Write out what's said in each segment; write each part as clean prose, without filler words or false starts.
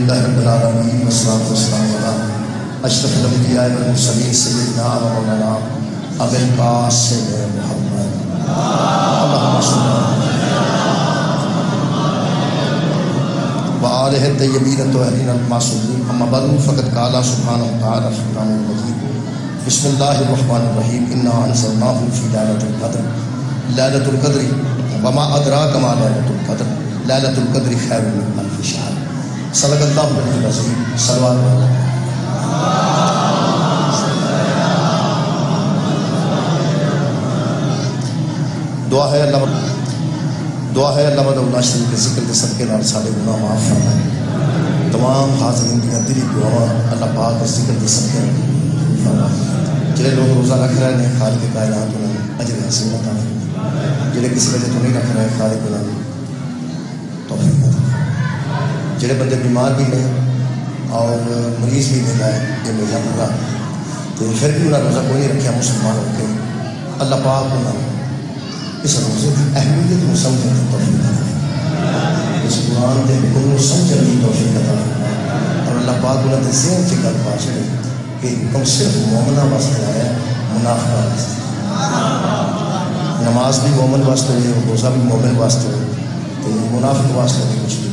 الحمدللہ رب العالمین والصلاۃ والسلام علی اشرف الانبیاء والمرسلین سیدنا و مولانا ابی القاسم محمد اللہم صل وآلہ الطیبین الطاہرین المعصومین اما بعد فقد قال سبحانہ وتعالی فی القرآن المجید بسم اللہ الرحمن الرحیم انا انزلناہ فی لیلۃ القدر لیلۃ القدر وما ادراک ما لیلۃ القدر لیلۃ القدر خیر من الف شہر صدق اللہ العلی العظیم صلوات اللہ دعا ہے اللہ اللہ شریف کے ذکر کے صدقے نال سارے گناہ معاف فرمائے تمام حاضرین کی دلی دعا اللہ پاک کے ذکر کے صدقے فرمائے جڑے لوگ روزہ رکھ رہے ہیں خالق کائنات انہیں اجر حاصل عطا فرمائے جڑے کسی وجہ تو نہیں رکھ رہے خالق انہیں توفیق عطا فرمائے جڑے بندے بیمار بھی نہیں اور مریض بھی نہیں لائے یہ میرا پورا تو پھر بھی انہیں روزہ کوئی نہیں رکھا مسلمان ہو کے اللہ پاک انہیں اس روزے کی اہمیت کو سمجھنے کی توفیق عطا فرمائے اس قرآن کے حکم کو سمجھنے کی توفیق عطا فرمائے اور اللہ پاک انہیں ذہن سے گل پا چھڑے کہ حکم صرف مومنہ واسطے آیا منافقہ واسطے نماز بھی مومن واسطے ہے روزہ بھی مومن واسطے ہے تو منافق واسطے بھی کچھ نہیں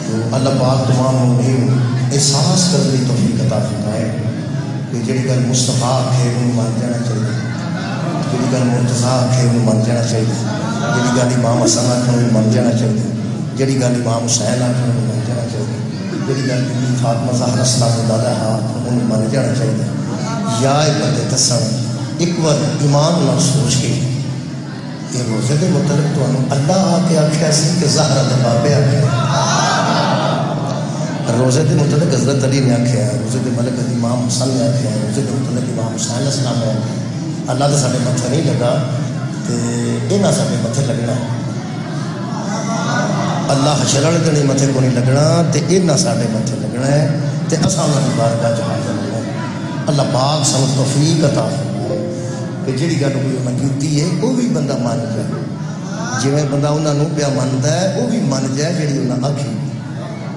تو اللہ پاک تمام مومنین احساس کرنے کی توفیق عطا فرمائے کہ جڑی گل مصطفیٰ ہے انہوں مان جانا چاہیے جڑی گل مرتضیٰ ہے انہوں مان جانا چاہیے جڑی گل امام حسن ہے انہوں مان جانا چاہیے جڑی گل امام حسین ہے انہوں مان جانا چاہیے جڑی گل فاطمہ زہرا سلام اللہ علیہا انہوں مان جانا چاہیے یا ایک بندے دسن ایک بار ایمان نہ سوچ کے یہ روزے کے متعلق تو اللہ آ کے آخیا سی کہ زہرا دے بابے آخیا روزے کے متعلق حضرت علی نے آخیا روزے کے ملک امام حسن نے آخیا روزے کے متعلق امام حسین علیہ السلام نے اللہ تو سارے متھے نہیں لگا تو یہ نہ سارے متھے لگنا اللہ حشر والے دن متھے کو نہیں لگنا تو یہ نہ سارے متھے لگنا ہے تو اصل کی بارگاہ چ حاضر ہونا ہے اللہ پاک سانو توفیق عطا فرمائے کہ جہی گل کوئی انہیں کی ہے وہ بھی بندہ من جائے جی بندہ انہوں پیا منتا ہے وہ بھی من جائے جی انہیں آخی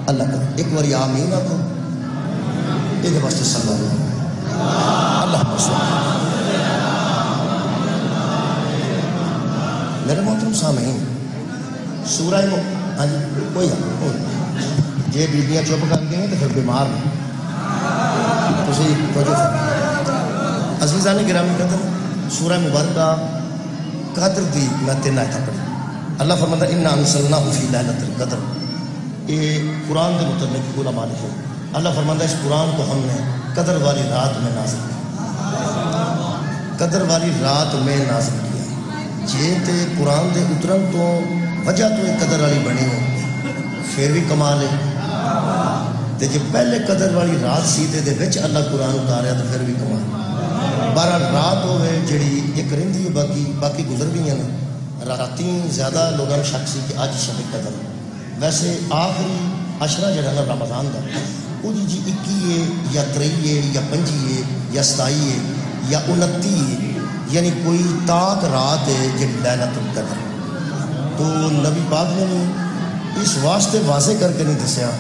اللہ کا ایک باری آمین آخو یہ واسطے صلی اللہ اللہ میرے محترم سامعین سورہ ہاں جی کوئی جی بیبیاں چپ کر گئی تو پھر بیمار نہیں عزیزان گرامی قدر سورہ مبارکہ قدر دی میں 3 آیتاں پڑھی اللہ فرماتا ہے انا انزلناہ فی لیلۃ القدر یہ قرآن کے متعلق علماء لکھے اللہ فرماتا ہے اس قرآن کو ہم نے قدر والی رات میں نازل کیا قدر والی رات میں نازل کیا جے تے قرآن دے اترن تو وجہ تو ایک قدر والی بنی ہو پھر بھی کمال ہے تے جے پہلے قدر والی رات سی تے دے وچ اللہ قرآن اتاریا تو پھر بھی کمال 12 رات ہوئے جڑی ایک رہندی ہے باقی گزر گئی ہیں راتیں زیادہ لوگوں نے شک سی کہ اج شب قدر ویسے آخری عشرہ جڑا نا رمضان دا وہ جی 21 ہے یا 23 ہے یا 25 ہے یا 27 ہے یا 29 ہے یعنی کوئی تاک رات ہے جڑی لیلۃ القدر تو نبی پاک نے اس واسطے واضح کر کے نہیں دسیا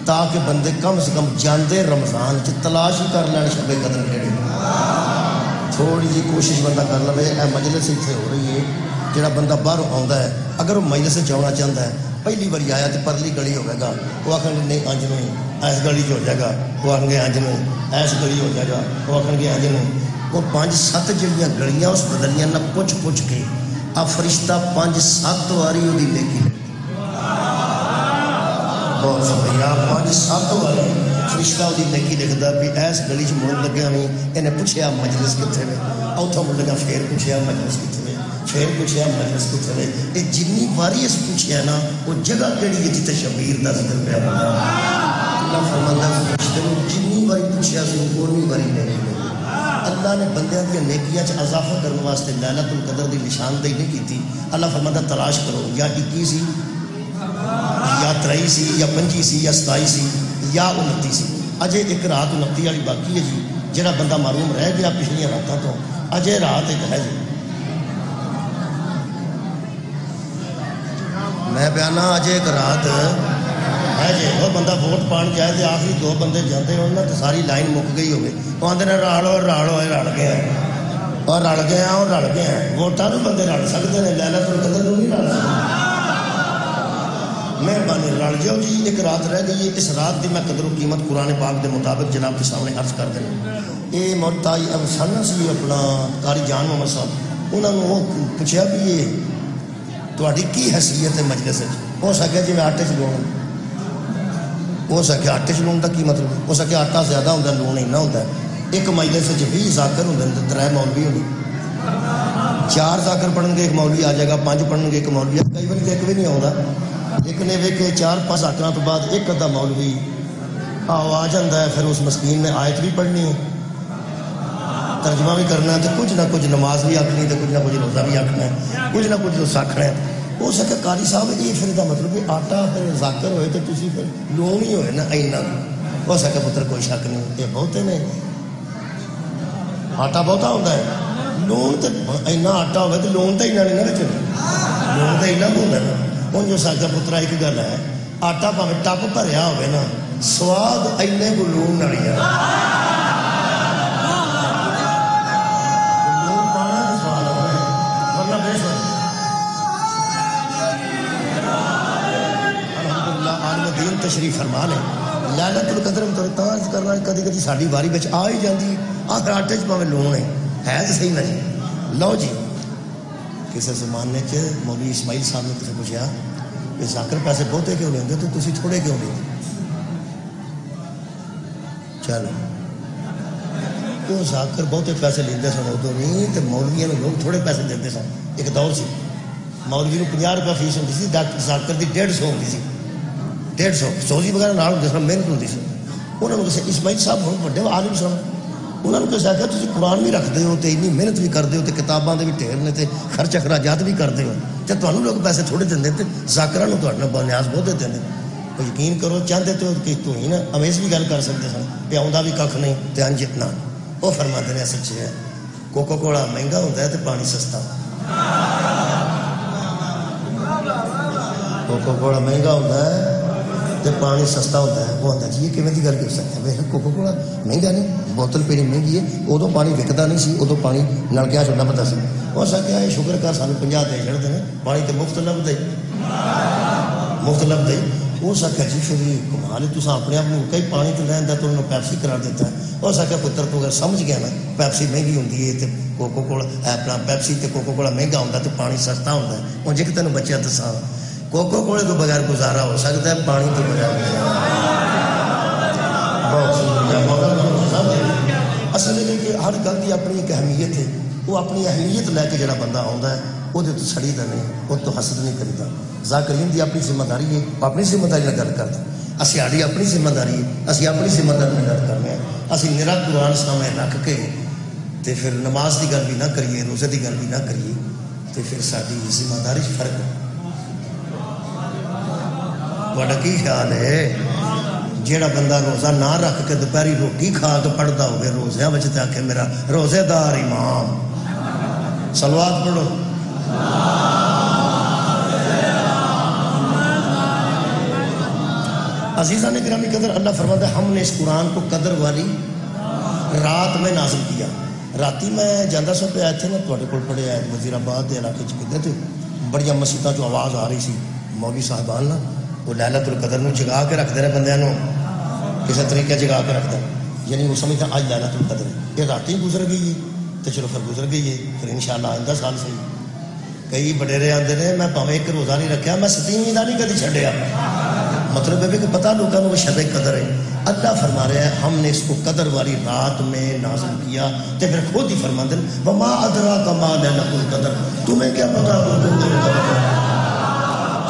تاکہ بندے کم سے کم جاندے رمضان چ تلاش ہی کر لین شب قدر کہڑی تھوڑی جی کوشش بندہ کر لے اے مجلس اتنے ہو رہی ہے جڑا بندہ باہر آتا ہے اگر وہ مجلس آنا چاہتا ہے پہلی باری آیا تو پرلی گلی ہوئے گا وہ آخر گے نہیں انج نہیں ایس گلی ہو جائے گا وہ آخر گے انج نہیں ایس گلی ہو جائے گا وہ آخر گے انج نہیں وہ 5-7 جڑیاں گلیاں اس بدلیاں نہ پوچھ کے آ فرشتہ 5-7 واری وہ نیکی بہت شکریہ 5-7 واری فرشتہ وہ نیکی لکھتا بھی ایس گلی چ مڑ لگیا نہیں انہیں پوچھا مجلس کتنے میں اتوں مڑ لگا پھر پوچھا مجلس کتنے پھر پوچھا مجلس کتنے میں یہ جنی واری اس پوچھا نا وہ جگہ کہڑی ہے جتنے شبیر کا ذکر پہ اللہ فرماتا ہے فرشتے کو جنی واری پوچھا سی اونی واری نہیں اللہ نے بندیاں دی نیکیاں چ اضافہ کرنے واسطے لیلۃ القدر دی نشاندہی نہیں کی اللہ فرماتا تلاش کرو یا 21 سی یا 23 سی یا 25 سی یا 27 سی یا 29 سی اجے ایک رات 29 والی باقی ہے جی جہاں بندہ معروم رہ گیا پچھلیاں راتوں تو اجے رات ایک ہے جی میں بیانا اجے ایک رات ہے جی وہ بندہ ووٹ پان جائے تو آخری 2 بندے جاتے ہو نا تو ساری لائن مک گئی ہوگی وہ آدھے راڑو راڑو رل گیا اور رل گیا اور رل گیا ووٹاں نو بندے رل سکتے ہیں لیلۃ القدر نہیں رل سکتے مہربانی رل جاؤ جی ایک رات رہ گئی ہے اس رات کی میں قدر و قیمت قرآن پاک کے مطابق جناب کے سامنے عرض کر دینا یہ مولتائی افسانہ سی اپنا قاری جان محمد صاحب انہوں نے وہ پوچھا بھی یہ تہاڈی کی حیثیت ہے مجلس ہو سکے جی میں آٹے چ لون ہو سکے آٹے چ لون کا کی مطلب ہو سکے آٹا زیادہ ہوتا ہے لون اینا ہوتا ہے ایک مجلس 20 ذاکر ہوتے ہیں 3 مولوی ہونے 4 ذاکر پڑھن گے ایک مولوی آ جائے گا 5 پڑھن گے ایک مولوی کئی بار ایک بھی نہیں آتا لیکن یہ ویکھے 4-5 ذاکروں تو بعد ایک ادھا مولوی آ جاتا ہے پھر اس مسکین نے آیت بھی پڑھنی ہے ترجمہ بھی کرنا ہے تو کچھ نہ کچھ نماز بھی آخنی تو کچھ نہ کچھ روزہ بھی آخنا ہے کچھ نہ کچھ اس آخنا ہے ہو سکے قاری صاحب یہ پھر دا مطلب کہ آٹا پھر ذاکر ہوئے تو تسی پھر لون ہی ہوئے نا اینا ہو سکے پتر کوئی شک نہیں یہ بہتے نے آٹا بہتا ہوتا ہے لون تو اینا آٹا ہوئے تو لون تو اینا نہیں نہ چلے لون تو اینا ہوتا ہے نا ان جو سکا پترا ایک گل ہے آٹا پاوے ٹپ بھریا ہوئے نا سواد اینے کو لون نہ لیا تشریف فرما لے لیلۃ القدر میں تاج کرنا کدی کدی ساری واری بچ آ ہی جاتی آخر آٹے چ پاوے لون ہے تو صحیح نہ جی لو جی کسی زمانے چ مولوی اسماعیل صاحب نے کسی پوچھا کہ ذاکر پیسے بہتے کیوں لیندے تو تسی تھوڑے کیوں لیندے چلو وہ ذاکر بہتے پیسے لیندے سن ادو نہیں تو مولویوں نے لوگ تھوڑے پیسے دیتے سن ایک دور سی مولوی کو 50 روپیہ فیس ہوتی سی ذاکر کی 150 ہوتی سی 150 سوزی وغیرہ نال ہوتے سن محنت ہوتی سی انہوں نے کسے اسماعیل صاحب بہت بڑے عالم سن انہوں نے کسے آخیا تسی قرآن بھی رکھتے ہو تو اینی محنت بھی کرتے ہو تو کتاباں دے بھی ڈھیر نے تو خرچ اخراجات بھی کرتے ہو تو تمہیں لوگ پیسے تھوڑے دیں تو ذاکرہ نو تہاڈے نیاز بہت دیتے ہیں تو یقین کرو چاہتے تو کہ تو ہی نا امیز بھی گل کر سکتے سن کہ آؤندا بھی کھ نہیں تو انج اتنا وہ فرماتے ہیں سچے ہے کوکو کولا مہنگا ہوتا ہے تو پانی سستا کوکو کولا مہنگا ہوتا ہے تو پانی سستا ہوتا ہے وہ آتا جی یہ کیون کی گل کر سکتے ہیں کوکو کولا مہنگا نہیں بوتل پینی مہنگی ہے ادو پانی وکتا نہیں سی ادو پانی نلکیاں چھوڑنا پتا سی ہو سکتا ہے شکر کر سانو 50 دے چڑھتے ہیں پانی تو مفت لبدا ہی ہو سکتا جی پھر کمال تو اپنے آپ کو کئی پانی تو لینا تو انہوں نے پیپسی قرار دیتا ہے ہو سکتا پتر تو اگر سمجھ گیا نا پیپسی مہنگی ہوتی ہے تو کوکو کولا اپنا پیپسی تو کوکو کولا مہنگا ہوتا تو پانی سستا ہوتا ہے ہوں جی کہ تینوں بچہ دساں کوکو کولے تو بغیر گزارا ہو سکتا ہے پانی تو بغیر گزارا اصل یہ کہ ہر گل کی اپنی ایک اہمیت ہے وہ اپنی اہمیت لے کے جڑا بندہ آتا ہے وہ تو سڑی دا نہیں وہ تو حسد نہیں کریدا ذاکرین کی اپنی ذمہ داری ہے اپنی ذمہ داری نہ گل کرتے اسی ساری اپنی ذمہ داری ہے اسی اپنی ذمہ داری نہ گل کرنے اسی نرا قرآن سامنے رکھ کے تے پھر نماز کی گل بھی نہ کریے روزے کی گل بھی نہ کریے تے پھر ساری ذمہ داری فرق ہے تھوڑا کی خیال ہے جیڑا بندہ روزہ نہ رکھ کے دوپہری روٹی کھا کے پڑھتا ہوئے روزیاں بچ تے آکھے میرا روزے دار امام صلوات پڑھو عزیزان گرامی قدر اللہ فرماتا ہے ہم نے اس قرآن کو قدر والی رات میں نازل کیا راتی میں جاندہ سو پہ آئے تھے نا تھوڑے کول پڑے آئے وزیر آباد کے علاقے چکتے تھے بڑیاں مسجداں جو آواز آ رہی سی مولوی صاحبان نا وہ لیلۃ القدر نو جگا کے رکھتے ہیں بندیاں نو کسی طریقے جگا کے رکھتے ہیں یعنی وہ سمجھتا آج لیلۃ القدر ہے یہ رات ہی گزر گئی ہے تو چلو پھر گزر گئی ہے پھر انشاءاللہ آئندہ سال سے کئی وڈیرے آتے ہیں میں پاویں ایک روزہ نہیں رکھا میں 7ویں دا نہیں کدی چھڈیا مطلب ہے کہ پتہ لوگوں کو وہ شب قدر ہے اللہ فرما رہا ہے ہم نے اس کو قدر والی رات میں نازل کیا تو پھر خود ہی فرما دیں وما ادراک ما لیلۃ القدر تمہیں کیا پتا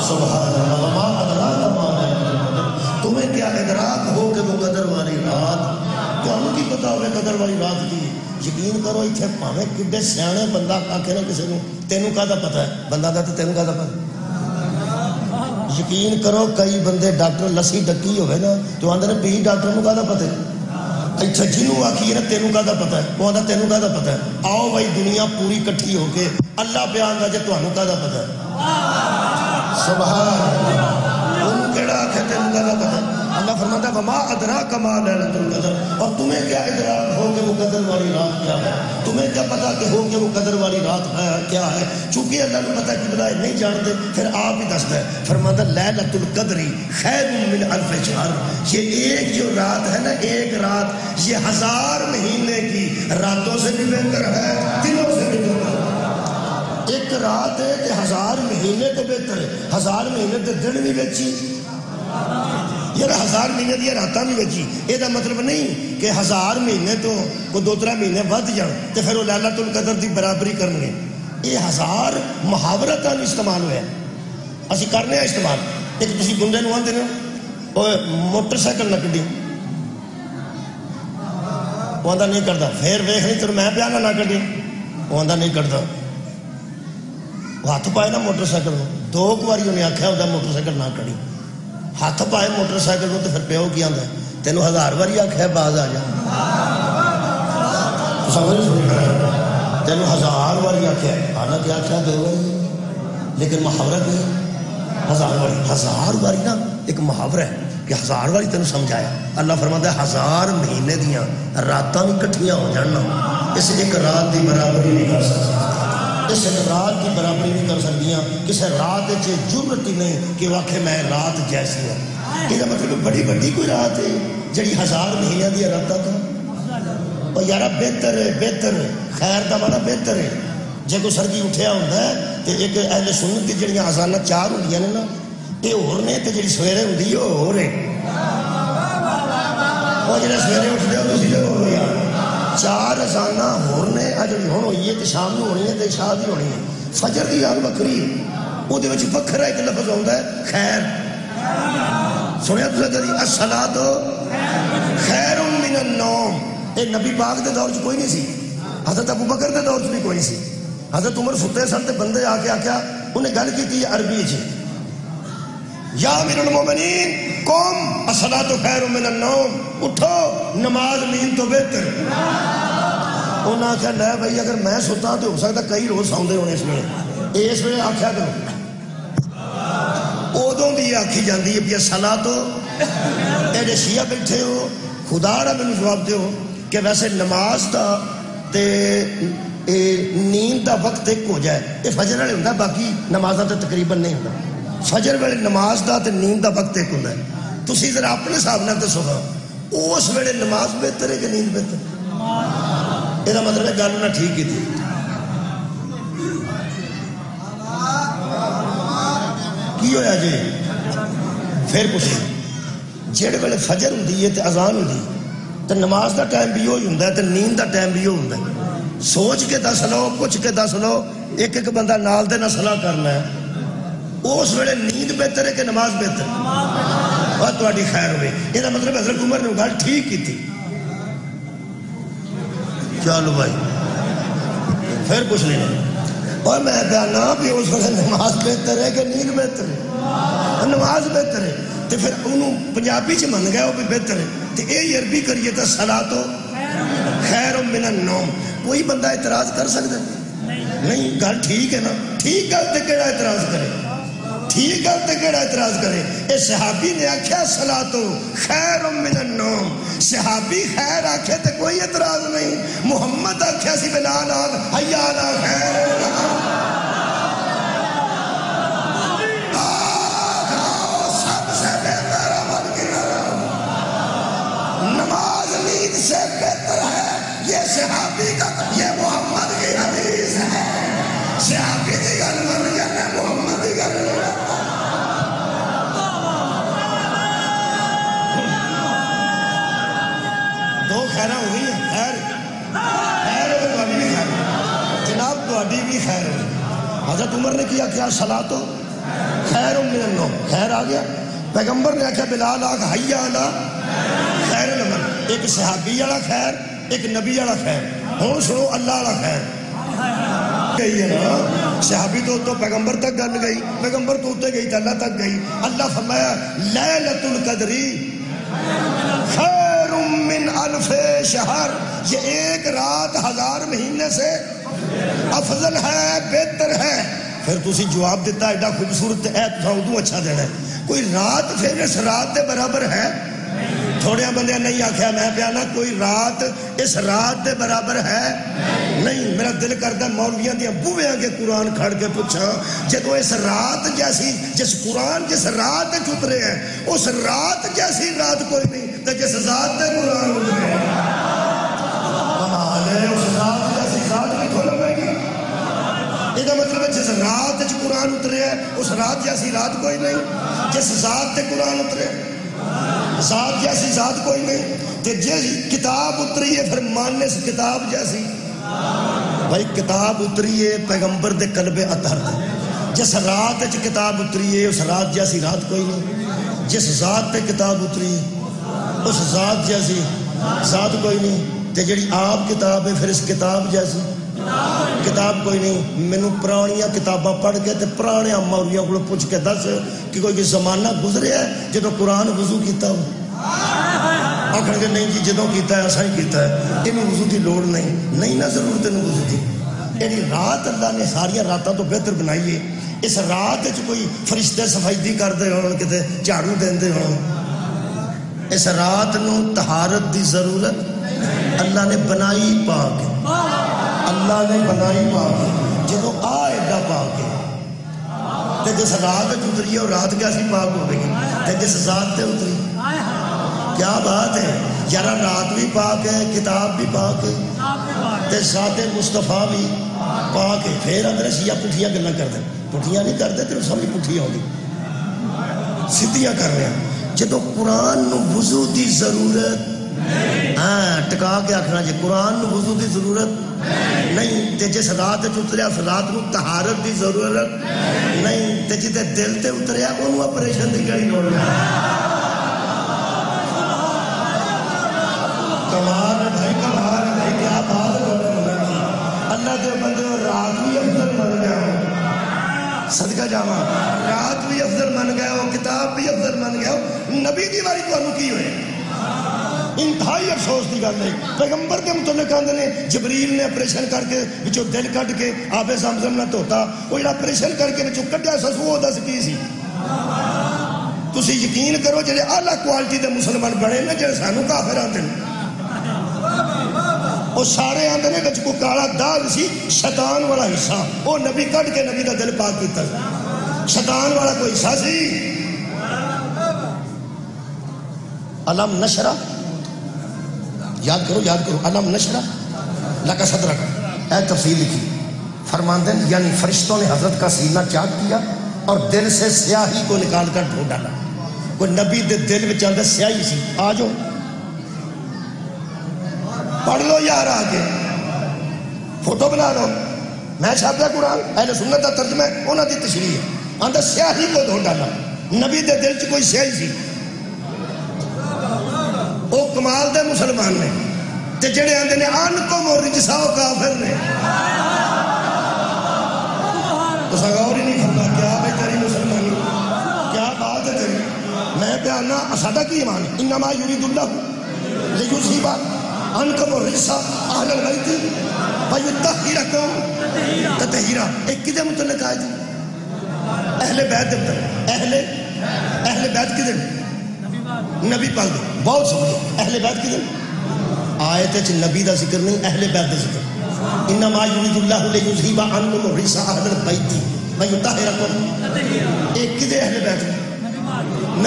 سبحان اللہ وما ادراک ما لیلۃ القدر تمہیں کیا ادراک ہو کہ وہ قدر والی رات تمہیں کی پتا ہوئے قدر والی رات کی یقین کرو اتنے پاویں کڈے سیانے بندہ آکھے نا کسی کو تینوں کہدا پتا ہے بندہ دا تو تینوں کہدا پتا یقین کرو کئی بندے ڈاکٹر لسی ڈکی ہوئے نا تو آدھے نے بھی ڈاکٹر کو کہدا پتا ہے اچھا جنوں آکھیے نا تینوں کہدا پتا ہے وہ آدھا تینوں کہدا پتا ہے آؤ بھائی دنیا پوری کٹھی ہو کے اللہ پہ آندا جے تانوں کہدا پتا ہے سبحان اللہ ادراک ہے تین کا قدر. اللہ فرماتا ہے وما ادراک ما لیلۃ القدر. اور تمہیں کیا ادراک ہو کہ وہ قدر والی رات کیا ہے؟ تمہیں کیا پتا کہ ہو کہ وہ قدر والی رات کیا ہے؟ چونکہ اللہ کو پتا کہ بلائے نہیں جانتے پھر آپ ہی دستا ہے. فرماتا لیلۃ القدر خیر من الف شہر. یہ ایک جو رات ہے نا، ایک رات یہ 1000 مہینے کی راتوں سے بھی بہتر ہے، دنوں سے بھی بہتر ہے. ایک رات ہے کہ 1000 مہینے تو بہتر ہے. 1000 مہینے تو دن بھی بچی یار، 1000 مہینے دیا راتاں بھی بچی. یہ مطلب نہیں کہ 1000 مہینے تو کوئی 2-3 مہینے ود جان تو پھر وہ لیلۃ القدر کی برابری کرنگے. یہ 1000 محاورتاں استعمال ہوئے اسی کرنے ہیں استعمال. ایک تسی بندے نو آندے نا موٹر سائیکل نہ کڈی، وہ آندا نہیں کرتا. پھر ویخ نہیں تو میں پیانا نہ کڈی، وہ آندا نہیں کرتا. ہاتھ پائے نا موٹر سائیکل میں 2 باری انہیں آخیا ہوتا موٹر سائیکل نہ کھڑی. ہاتھ پائے موٹر سائیکل کو تو پھر پیو کی آتا ہے تینوں 1000 باری آخیا باز آ جا. تینوں 1000 باری آخیا، حالانکہ آخیا 2 باری لیکن محاورت نہیں. 1000 باری، 1000 باری نا ایک محاورہ ہے کہ 1000 باری تینوں سمجھایا. اللہ فرماتا ہے 1000 مہینے دیاں راتاں بھی کٹھیاں ہو جانا اس ایک رات کی برابری نہیں کر سکتی. اس رات کی برابری نہیں کر سکتی. کسی رات جرت ہی نہیں کہ واقعی میں رات جیسی ہوں. یہ مطلب بڑی بڑی کوئی رات ہے جڑی 1000 مہینے دی راتاں کا. اور یارا بہتر ہے، بہتر ہے، خیر دا مانا بہتر ہے. جے کوئی سردی اٹھیا ہوتا ہے تو ایک اہل سنت کی جڑیاں اذاناں 4 ہوندیاں نے نا، یہ ہور نے تے جڑی سویرے ہوندی ہے وہ ہور ہے. وہ جڑے سویرے اٹھدے ہو تسی جو ہو یار 4 اذاناں ہور نے. جڑی ہن ہوئی ہے تے شام نو ہونی ہے تے عشاء دی ہونی ہے. فجر دی یار بکری وہ دے وچ وکھرا ایک لفظ ہوندا ہے خیر. سنیا تساں کدی الصلاۃ خیر من النوم. اے نبی پاک دے دور چ کوئی نہیں سی، حضرت ابو بکر دے دور چ بھی کوئی نہیں سی. حضرت عمر ستے سن تے بندے آ کے آخیا، انہیں گل کی عربی چ یا امیر المومنین قم الصلاۃ خیر من النوم. اٹھو نماز نیند تو بہتر. انہاں آخیا لے بھائی اگر میں ستا تو ہو سکتا کئی روز سوندے ہونے اس ویلے. اس ویلے آخیا کرو ادوں بھی آخی جاتی ہے بھی الصلاۃ. ایڈے شیعہ بیٹھے ہو خدا را مینوں جواب دیو کہ ویسے نماز دا تے نیند دا وقت ایک ہو جائے. یہ فجر والے ہوندا، باقی نمازاں تے تقریباً نہیں ہوندا. فجر ویلے نماز دا تے نیند دا وقت ایک ہوندا ہے. تسی ذرا اپنے حساب نال دسو اس ویلے نماز بہتر ہے کہ نیند بہتر؟ یہ مطلب ہے گل نہ ٹھیک کی تھی. کی ہویا جی؟ پھر پوچھے جہے ویلے فجر ہوندی ہے تے اذان ہوندی تے نماز دا ٹائم بھی وہی ہوندا ہے تے نیند دا ٹائم بھی ہوندا ہے. سوچ کے دس لو، پوچھ کے دس لو، ایک ایک بندہ نال دے نہ صلاح کرنا ہے. اس ویلے نیند بہتر ہے کہ نماز بہتر؟ اور تہاڈی خیر ہوئے. یہ مطلب حضرت عمر نے گل ٹھیک کی تھی. چلو بھائی پھر کچھ نہیں. اور میں کہنا بھی اس وقت نماز بہتر ہے کہ نیند بہتر ہے؟ نماز بہتر ہے. تو پھر انہوں پنجابی چ من گیا وہ بھی بہتر ہے. تو یہ عربی کریے تو صلاۃ خیر من النوم. کوئی بندہ اعتراض کر سکتا نہیں؟ گل ٹھیک ہے نا. ٹھیک گل تے کیڑا اعتراض کرے؟ ٹھیک گل تے کیڑا اعتراض کرے؟ اے صحابی نے آکھیا صلاۃ خیر من النوم. صحابی خیر آکھے تے کوئی اعتراض نہیں. محمد آکھیا سی بلال آل حی علی خیر. سب سے بہتر عمل کی نماز نیند سے بہتر ہے. یہ صحابی کا، یہ محمد کی حدیث ہے. صحابی کی گل من جانا، محمد کی گل من. دو خیرہ ہوئی ہیں. خیر خیر ہوئی تھوڑی بھی خیر، جناب تھوڑی بھی خیر ہوئی. حضرت عمر نے کیا کیا صلاۃ خیر من النوم. خیر آ گیا. پیغمبر نے آکھا بلال آکھ حی علی خیر العمل. ایک صحابی والا خیر، ایک نبی والا خیر. ہوں سنو اللہ والا خیر گئی ہے نا. صحابی تو پیغمبر تک گل گئی، پیغمبر تو اتنے گئی تو اللہ تک گئی. اللہ فرمایا لیلۃ القدر خیر من الف شہر. یہ ایک رات 1000 مہینے سے افضل ہے، بہتر ہے. پھر تسی جواب دیتا ایڈا خوبصورت ہے تو ادو اچھا دینا ہے. کوئی رات پھر اس رات دے برابر ہے؟ تھوڑے بندے نہیں آخیا میں پیانا کوئی رات اس رات دے برابر ہے نہیں. میرا دل کرتا مولویاں دیا بویاں کے قرآن کھڑ کے پوچھا جدو اس رات جیسی جس قرآن جس رات اترے ہیں اس رات جیسی رات کوئی نہیں تو جس ذات تے قرآن اترے ہیں اس رات جیسی ذات بھی کھولو گے گی. یہ مطلب ہے جس رات قرآن اترے ہے اس رات جیسی رات کوئی نہیں. جس ذات تے قرآن اترے ذات جیسی ذات کوئی نہیں. کہ جس کتاب اتری ہے پھر ماننے سے کتاب جیسی. بھائی کتاب اتری ہے پیغمبر دے قلب اطہر دے. جس رات کتاب اتری ہے اس رات جیسی رات کوئی نہیں. جس ذات تے کتاب اتری ہے اس ذات جیسی ذات کوئی نہیں. تے جڑی آپ کتاب ہے پھر اس کتاب جیسی کتاب کوئی نہیں. مینوں پرانیاں کتاباں پڑھ کے تے پرانے مولویاں کو پوچھ کے دس کہ کوئی زمانہ گزریا ہے جدو قرآن وضو کیتا ہو. آخر کہ نہیں جی جدوں کیتا ہے ایسا ہی کیتا ہے یہ وضو کی لوڑ نہیں نہ ضرورت ہے وضو کی. یعنی رات اللہ نے ساریا راتوں تو بہتر بنائی ہے. اس رات کوئی فرشتے صفائی کرتے ہون کتے جھاڑو دیندے ہون. اس رات نو طہارت دی ضرورت اللہ نے بنائی پاک. اللہ نے بنائی پاک جدو ایڈا پاک ہے تے جس رات اتری ہے اور رات کیسی پاک ہو گئی تے جس ذات تے اتری کیا بات ہے یار. رات بھی پاک ہے کتاب بھی پاک ہے تے ذات مصطفیٰ بھی پاک ہے. پھر اندر شیعہ پٹھیاں گلا کرتے پٹھیاں نہیں کرتے تو سب پٹھیاں ہوگی سیدھیاں کر رہے ہیں. جدو قرآن نو وضو دی ضرورت ٹکا کے آخنا جی قرآن نو وضو دی ضرورت نہیں. تے جس رات اتریا اس رات نو طہارت دی ضرورت نہیں. تے جتے دل تے اتریا انہوں آپریشن دی کہی لوڑ ہے. کمال ہے بھائی کمال ہے بھائی کیا بات ہے. اللہ دے بندے رات بھی افضل بن گیا ہو صدقہ جاواں رات بھی افضل بن گیا ہو کتاب بھی افضل بن گیا ہو. نبی دی باری تانوں کی ہوئے انتہائی افسوس کی گل ہے. پیغمبر کے متعلق آندے نے جبریل نے آپریشن کر کے وچوں دل کٹ کے آب زمزم نہ دھوتا وہ جڑا آپریشن کر کے وچوں کڈیا سسو وہ دس کی سی. تسی یقین کرو جڑے اعلیٰ کوالٹی دے مسلمان بنے نے جڑے سانو کافر آندے نے وہ سارے آندے نے وچ کو کالا داغ سی شیطان والا حصہ وہ نبی کٹ کے نبی دا دل پاک کیتا. شیطان والا کوئی حصہ سی. علم نشرہ یاد کرو علم نشرہ لکا صدرک اے تفصیل لکھی فرماندن یعنی فرشتوں نے حضرت کا سینہ چاک کیا اور دل سے سیاہی کو نکال کر ڈھو ڈالا. کوئی نبی دے دل میں چاہتا سیاہی سی آ جاؤ پڑھ لو یار آگے فوٹو بنا لو میں چھاپیا قرآن اہل سنت کا ترجمہ ہے انہوں دی تشریح ہے. آندہ سیاہی کو ڈھو ڈالا نبی دے دل چ کوئی سیاہی سی وہ کمال دے مسلمان نے تے جڑے آندے نے ان کو مرجسا و کافر نے. تو غور ہی نہیں کرتا کیا بھائی تیری مسلمانی کیا بات ہے تیری. میں بیانا ساڈا کی ایمان انما یرید اللہ لیذھب عنکم الرجس اہل البیت ویطہرکم تطہیرا. ایک کدے متعلق آئے تھی اہل بیت دے متعلق اہل بیت کدے نبی پاک دے بہت سمجھو اہل بیت کدے آیت چ نبی دا ذکر نہیں اہل بیت دا ذکر. انما یرید اللہ لیذھب عنکم الرجس اہل البیت ویطہرکم ایک کدے اہل بیت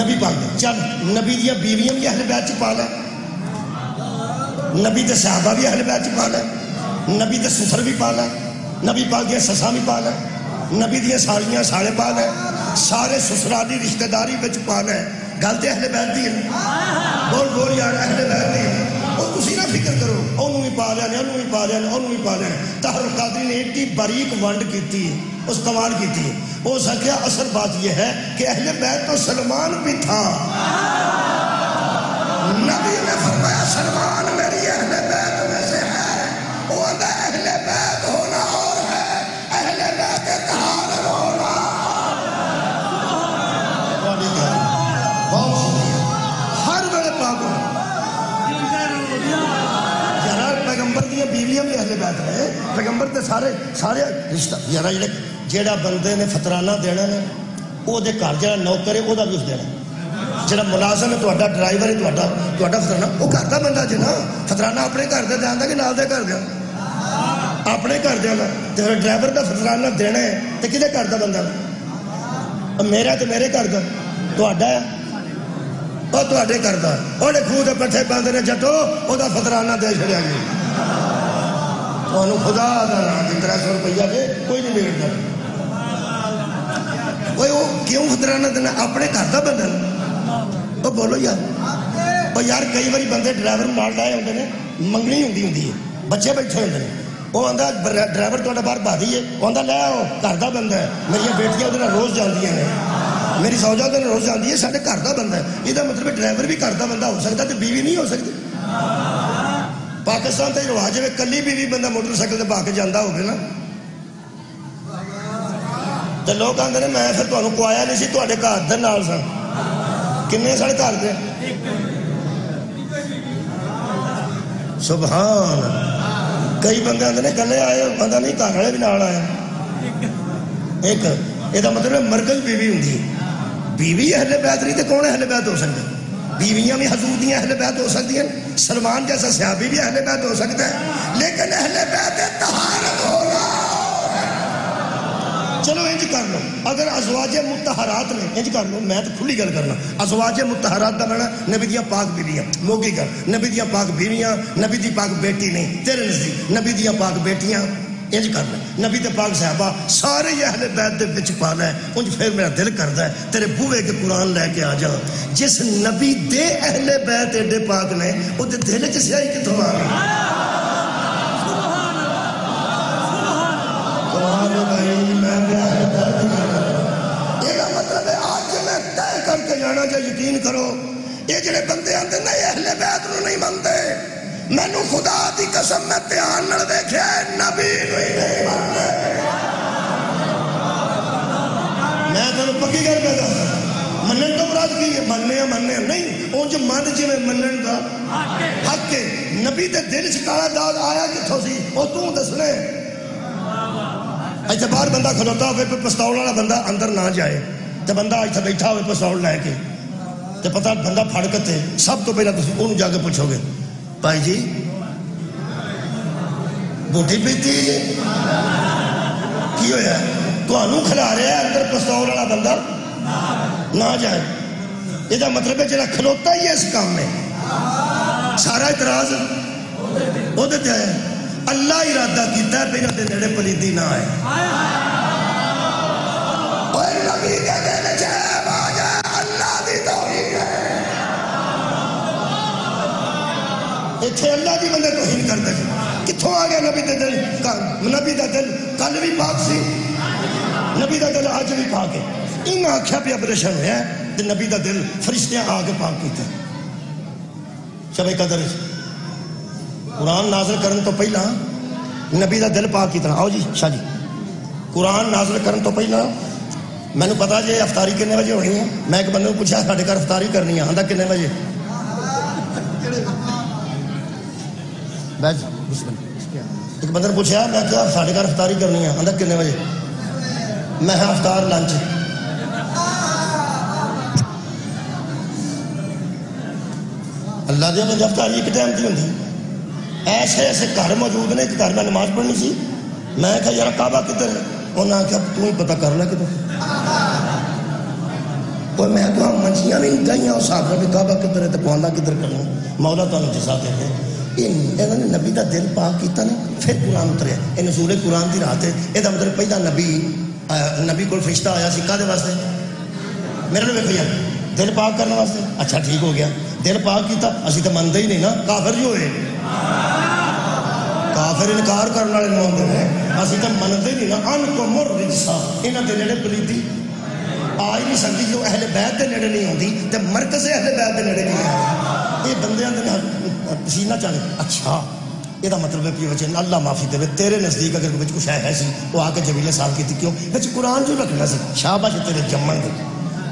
نبی پاک دے. چل نبی دیا بیویاں بھی اہل بیت چ پا لے نبی دے صحابہ بھی اہل بیت چ پا لے نبی دے سسر بھی پا لے نبی پاک دیا سساں بھی پا لے نبی دیا سالیاں سالے پا لے سارے سسرالی رشتہ داری وچ پا لے. گل تے اہل بیت دی ہے بول بول یار اہل بیت دی ہے. اور تسی نہ فکر کرو انہوں بھی پا لیا انہوں بھی پا لیا انہوں بھی پا لیا. طاہر القادری نے ایڈی باریک ونڈ کیتی اس کمال کیتی. ہو سکیا اصل بات یہ ہے کہ اہل بیت تو سلمان بھی تھا. نبی نے فرمایا سلمان میری اہل بیت میں سے ہے. وہ اہل بیت ہونا اور ہے اہل بیت اتحاد ہونا. ہر بڑے پاک یار پیغمبر دیا بیویاں بھی اہل بیت ہے. پیغمبر تے سارے رشتہ یار جیڑا بندے نے فطرانہ دینا نے وہ گھر جا نوکر ہے وہ بھی اس دینا، جا ملازم ہے تا ڈرائیور ہے تا فطرانہ وہ گھر کا بندہ جی نا، فطرانہ اپنے گھر کا دیا کہ نال دے گھر دیا، اپنے گھر دیا تو ڈرائیور کا فطرانہ دینا ہے تو کھے گھر کا بندہ میرا تو میرے گھر کا تا ہے وہ تے گھر کا وہ خوہ کے پٹھے بند نے جٹو وہ فطرانہ دے چڑیا گیا تمہیں خدا کا نام 300 روپیہ دے کوئی نہیں بیٹھتا وہ کیوں فطرانہ دینا اپنے گھر کا بندہ وہ بولو یار وہ یار کئی باری بندے ڈرائیور مال لائے ہوتے ہیں منگنی ہوتی ہے بچے بیٹھے ہوتے ہیں وہ آتا ڈرائیور تا باہر بھاتی ہے وہ آتا لے آؤ گھر کا بندہ ہے میری بیٹیاں وہ روز جاندیاں نے میری سوجا وہ روز جاتی ہے سارے گھر کا بندہ ہے یہ مطلب ڈرائیور بھی گھر کا بندہ ہو سکتا تو بیوی نہیں ہو سکتی پاکستان تو رواج ہے کلی بیوی بندہ موٹر سائیکل سے پا کے جانا ہوگا نا تو لوگ آتے ہیں میں پھر تمہیں کوایا نہیں سی تے گھر دے نال سا کنے سارے گھر دے سبحان کئی بندے آتے ہیں کلے آئے بندہ نہیں گھر والے بھی نال آئے ایک یہ مطلب مرکز بیوی ہوں بیوی اہل بیت نہیں تو کون اہل بیت ہو سکتا بیویاں بھی حضور دی اہل بیت ہو سکتی ہیں سلمان جیسا صحابی بھی اہل بیت ہو سکتا ہے لیکن اہل بیت طہارت ہونا چلو انج کر لو اگر ازواج مطہرات نے انج کر لو میں تو کھلی گل کرنا ازواج مطہرات دا مانا نبی دیاں پاک بیویاں موگی گل نبی دیاں پاک بیویاں نبی دی پاک بیٹی نہیں تیرے نزدیک نبی دیاں پاک بیٹیاں انج کر لیں نبی تے پاک صحابہ سارے اہل بیت دے وچ پانا ہے انج پھر میرا دل کردا ہے تیرے بوئے کے قرآن لے کے آ جا جس نبی دے اہل بیت ایڈے پاک نے او دے دل وچ سیاہی کتھوں آ گئی یہ مطلب ہے آج میں طے کر کے جانا جو یقین کرو یہ جڑے بندے آتے نہیں اہل بیت نو نہیں منتے مینو خدا دی قسم میں دھیان نال دیکھیا ہے نبی نو ہی نہیں منتے میں تمہیں پکی گل پہ دسا منن تو مراد کی ہے مننے نہیں اونج من جی میں منن دا حق ہے نبی دے دل چ کالا داغ آیا کتھوں سی او تو دسنے ایتھے باہر بندہ کھلوتا ہوئے پستول والا بندہ اندر نہ جائے تو بندہ ایتھے بیٹھا ہوئے پستول لے کے تو پتہ بندہ پھڑکتے سب تو پہلے تسی اونوں جا کے پوچھو گے بھائی جی بوٹی پیتی کی ہویا تانوں کھلا رہا ہے اندر پستول والا بندہ نہ جائے یہ مطلب ہے جڑا کھلوتا ہی ہے اس کام میں سارا اعتراض وہ دیتے ہیں اللہ ارادہ کیتا ہے پہلے دے نیڑے پلیدی نہ آئے اور نبی کے دل چیب آ جائے اللہ دی توحید ہے اتھے اللہ دی بندے توہین کر دے کتھوں آ گیا نبی دے دل نبی دا دل کل بھی پاک سی نبی دا دل آج بھی پاک ہے ان آنکھیں پہ اپریشن ہے کہ نبی دا دل فرشتیاں آگے پاک کیتے ہیں شب قدر قرآن نازل کرن تو پہلا نبی دا دل پاک کیتے ہیں آؤ جی شاہ جی قرآن نازل کرن تو پہلا میں نے پتا جی افطاری کنے بجے ہونی ہے میں ایک بندے کو پوچھا ساڑھے گھر افطاری کرنی ہے آندھا کنے بجے ایک بندے نے پوچھا میں کہا ساڑھے گھر افطاری کرنی ہے آندھا کنے بجے میں ہاں افطار لنچ اللہ دیا میں افطاری ایک ٹائم کی ہوتی ایسے ایسے گھر موجود نے ایک گھر میں نماز پڑھنی سی میں کہا یار کعبہ کدھر ہے انہوں نے کہا تو ہی پتہ کر لے کدھر اور میں کہا منچیاں بھی گئیاں اس صاحب نے بھی کعبہ کدھر ہے تو پوانا کدھر کرنا مولا تو انہوں جزا کہتے ہیں انہوں نے نبی دا دل پاک کیتا نا پھر قرآن اتریا یہ نزول قرآن دی رات ہے یہ مطلب پہلا نبی کو فرشتہ آیا سی کہدے واسطے میرے لئے بھیا دل پاک کرنے واسطے اچھا ٹھیک ہو گیا دل پاک کیتا اسی تو منتے ہی نہیں نا کافر جو ہوئے کافر انکار کرنے والے لوگ ہیں اسی تو منتے نہیں نا ان کو مر رجسا انہاں دے نیڑے پلیتی آ ہی نہیں سکتی جو اہل بیت دے نیڑے نہیں ہوندی تے مرکز اہل بیت دے نیڑے نہیں ہے یہ بندیاں دے پسینہ چاہے اچھا یہ مطلب ہے کہ وجہ اللہ معافی دے تیرے نزدیک اگر کوئی کچھ ہے سی وہ آ کے جبیلے صاحب کی کیوں وچ قرآن جو رکھنا سی شاباش تیرے جمن دے